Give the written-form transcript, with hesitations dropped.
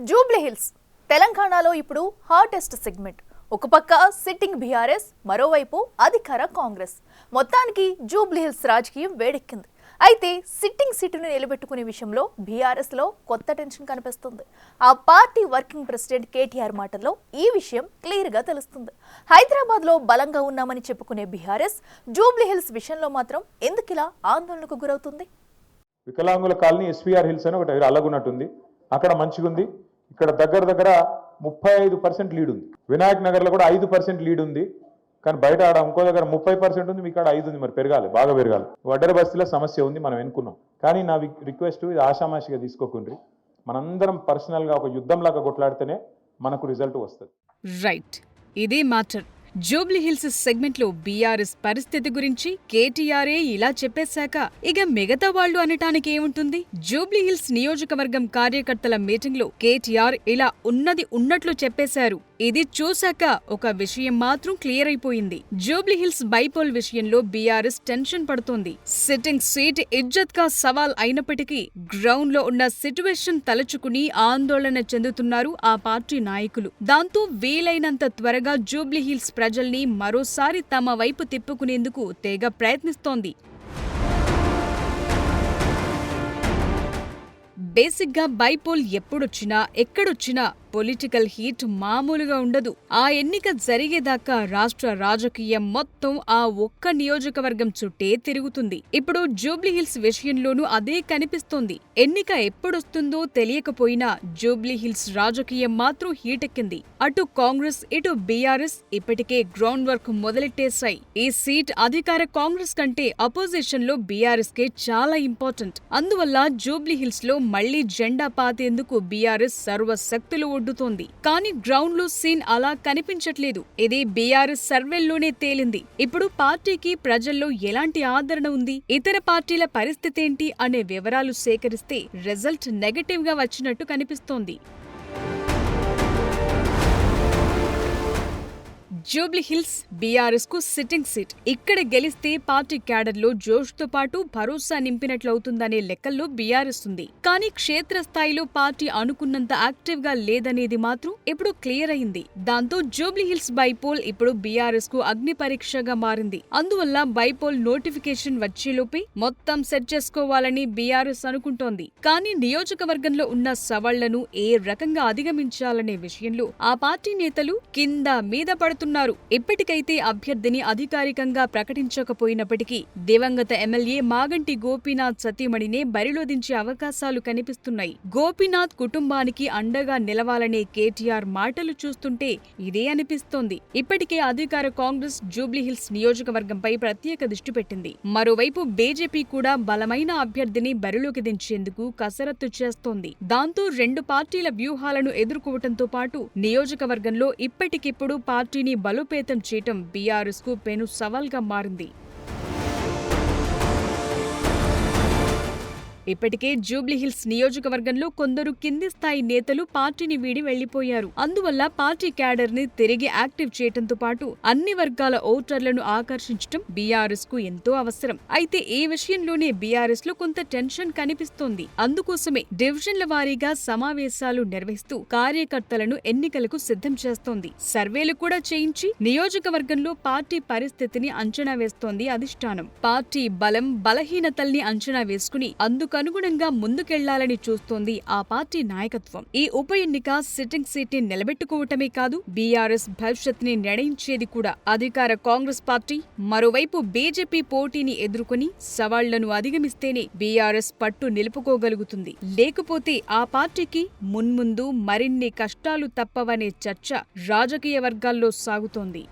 జూబ్లీహిల్స్ తెలంగాణలో ఇప్పుడు hottest segment. ఒక పక్క సిట్టింగ్ బీఆర్ఎస్, మరోవైపు అధికార కాంగ్రెస్. మొత్తానికి జూబ్లీహిల్స్ రాజకీయం వేడెక్కింది. అయితే సిట్టింగ్ సీటును నిలబెట్టుకునే విషయంలో బీఆర్ఎస్ లో కొత్త టెన్షన్ కనిపిస్తుంది. ఆ పార్టీ వర్కింగ్ ప్రెసిడెంట్ కేటీఆర్ మాటల్లో ఈ విషయం క్లియర్ గా తెలుస్తుంది. హైదరాబాద్ లో బలంగా ఉన్నామని చెప్పుకునే బీఆర్ఎస్ జూబ్లీహిల్స్ విషయంలో మాత్రం ఎందుకిలా ఆందోళనకు గురవుతుంది? వికలాంగుల కాలనీ ఎస్వీఆర్ హిల్స్ అని ఒకటి అలాగున్నట్టుంది. అక్కడ మంచిగుంది. ఇక్కడ దగ్గర 35% లీడ్ ఉంది. వినాయక్ నగర్లో కూడా 5% లీడ్ ఉంది. కానీ బయట ఆడ ఇంకో దగ్గర 30% ఉంది, మీకు ఆడ 5 ఉంది. మరి పెరగాలి, బాగా పెరగాలి. వడ్డర బస్తీలో సమస్య ఉంది, మనం ఎన్నుకున్నాం. కానీ నా రిక్వెస్ట్, ఇది ఆషామాషిగా తీసుకోకుండ్రి. మనందరం పర్సనల్గా ఒక యుద్ధంలాగా కొట్లాడితేనే మనకు రిజల్ట్ వస్తుంది. రైట్, ఇదే మ్యాటర్. జూబ్లీహిల్స్ సెగ్మెంట్ లో బీఆర్ఎస్ పరిస్థితి గురించి కేటీఆరే ఇలా చెప్పేశాక ఇక మిగతా వాళ్లు అనటానికి ఏముంటుంది? జూబ్లీహిల్స్ నియోజకవర్గం కార్యకర్తల మీటింగ్ లో కేటీఆర్ ఇలా ఉన్నది ఉన్నట్లు చెప్పేశారు. ఇది చూశాక ఒక విషయం మాత్రం క్లియర్ అయిపోయింది. జూబ్లీహిల్స్ బైపోల్ విషయంలో బీఆర్ఎస్ టెన్షన్ పడుతోంది. సిట్టింగ్ సీట్ ఇజ్జత్ కా సవాల్ అయినప్పటికీ గ్రౌండ్ లో ఉన్న సిట్యువేషన్ తలచుకుని ఆందోళన చెందుతున్నారు ఆ పార్టీ నాయకులు. దాంతో వీలైనంత త్వరగా జూబ్లీహిల్స్ ప్రజల్ని మరోసారి తమ వైపు తిప్పుకునేందుకు తెగ ప్రయత్నిస్తోంది. బేసిక్గా బైపోల్ ఎప్పుడొచ్చినా ఎక్కడొచ్చినా పొలిటికల్ హీట్ మామూలుగా ఉండదు. ఆ ఎన్నిక జరిగేదాకా రాష్ట్ర రాజకీయం మొత్తం ఆ ఒక్క నియోజకవర్గం చుట్టే తిరుగుతుంది. ఇప్పుడు జూబ్లీహిల్స్ విషయంలోనూ అదే కనిపిస్తోంది. ఎన్నిక ఎప్పుడొస్తుందో తెలియకపోయినా జూబ్లీహిల్స్ రాజకీయం మాత్రం హీటెక్కింది. అటు కాంగ్రెస్, ఇటు బీఆర్ఎస్ ఇప్పటికే గ్రౌండ్ వర్క్ మొదలెట్టేశాయి. ఈ సీట్ అధికార కాంగ్రెస్ కంటే అపోజిషన్ లో బీఆర్ఎస్ కే చాలా ఇంపార్టెంట్. అందువల్ల జూబ్లీహిల్స్ లో మళ్లీ జెండా పాతేందుకు బీఆర్ఎస్ సర్వశక్తులు ఒడ్డుతోంది. కానీ గ్రౌండ్ లో సీన్ అలా కనిపించట్లేదు. ఇది బీఆర్ఎస్ సర్వేల్లోనే తేలింది. ఇప్పుడు పార్టీకి ప్రజల్లో ఎలాంటి ఆదరణ ఉంది, ఇతర పార్టీల పరిస్థితేంటి అనే వివరాలు సేకరిస్తే రిజల్ట్ నెగటివ్ గా వచ్చినట్టు కనిపిస్తోంది. జూబ్లీహిల్స్ బీఆర్ఎస్ కు సిట్టింగ్ సీట్. ఇక్కడ గెలిస్తే పార్టీ క్యాడర్లో జోష్తో పాటు భరోసా నింపినట్లవుతుందనే లెక్కల్లో బీఆర్ఎస్ ఉంది. కానీ క్షేత్రస్థాయిలో పార్టీ అనుకున్నంత యాక్టివ్ గా లేదనేది మాత్రం ఇప్పుడు క్లియర్ అయింది. దాంతో జూబ్లీహిల్స్ బైపోల్ ఇప్పుడు బీఆర్ఎస్ కు అగ్ని పరీక్షగా మారింది. అందువల్ల బైపోల్ నోటిఫికేషన్ వచ్చేలోపే మొత్తం సెట్ చేసుకోవాలని బీఆర్ఎస్ అనుకుంటోంది. కానీ నియోజకవర్గంలో ఉన్న సవాళ్లను ఏ రకంగా అధిగమించాలనే విషయంలో ఆ పార్టీ నేతలు కింద మీద పడుతున్నారు. ఇప్పటికైతే అభ్యర్థిని అధికారికంగా ప్రకటించకపోయినప్పటికీ దివంగత ఎమ్మెల్యే మాగంటి గోపీనాథ్ సతీమణినే బరిలో దించే అవకాశాలు కనిపిస్తున్నాయి. గోపీనాథ్ కుటుంబానికి అండగా నిలవాలనే కేటీఆర్ మాటలు చూస్తుంటే ఇదే అనిపిస్తోంది. ఇప్పటికే అధికార కాంగ్రెస్ జూబ్లీహిల్స్ నియోజకవర్గంపై ప్రత్యేక దృష్టి పెట్టింది. మరోవైపు బీజేపీ కూడా బలమైన అభ్యర్థిని బరిలోకి దించేందుకు కసరత్తు చేస్తోంది. దాంతో రెండు పార్టీల వ్యూహాలను ఎదుర్కోవటంతో పాటు నియోజకవర్గంలో ఇప్పటికిప్పుడు పార్టీని బలోపేతం చేయటం బీఆర్ఎస్ కు పెను సవాల్గా మారింది. ఇప్పటికే జూబ్లీహిల్స్ నియోజకవర్గంలో కొందరు కింది స్థాయి నేతలు పార్టీని వీడి వెళ్లిపోయారు. అందువల్ల పార్టీ క్యాడర్ ని తిరిగి యాక్టివ్ చేయటంతో పాటు అన్ని వర్గాల ఓటర్లను ఆకర్షించడం బీఆర్ఎస్ కు ఎంతో అవసరం. అయితే ఈ విషయంలోనే బీఆర్ఎస్ లో కొంత టెన్షన్ కనిపిస్తోంది. అందుకోసమే డివిజన్ల వారీగా సమావేశాలు నిర్వహిస్తూ కార్యకర్తలను ఎన్నికలకు సిద్ధం చేస్తోంది. సర్వేలు కూడా చేయించి నియోజకవర్గంలో పార్టీ పరిస్థితిని అంచనా వేస్తోంది అధిష్టానం. పార్టీ బలం బలహీనతల్ని అంచనా వేసుకుని అనుగుణంగా ముందుకెళ్లాలని చూస్తోంది ఆ పార్టీ నాయకత్వం. ఈ ఉప ఎన్నిక సిట్టింగ్ సీట్ ని నిలబెట్టుకోవటమే కాదు, బీఆర్ఎస్ భవిష్యత్ ని నిర్ణయించేది కూడా. అధికార కాంగ్రెస్ పార్టీ మరోవైపు బీజేపీ పోటీని ఎదుర్కొని సవాళ్లను అధిగమిస్తేనే బీఆర్ఎస్ పట్టు నిలుపుకోగలుగుతుంది. లేకపోతే ఆ పార్టీకి మున్ముందు మరిన్ని కష్టాలు తప్పవనే చర్చ రాజకీయ వర్గాల్లో సాగుతోంది.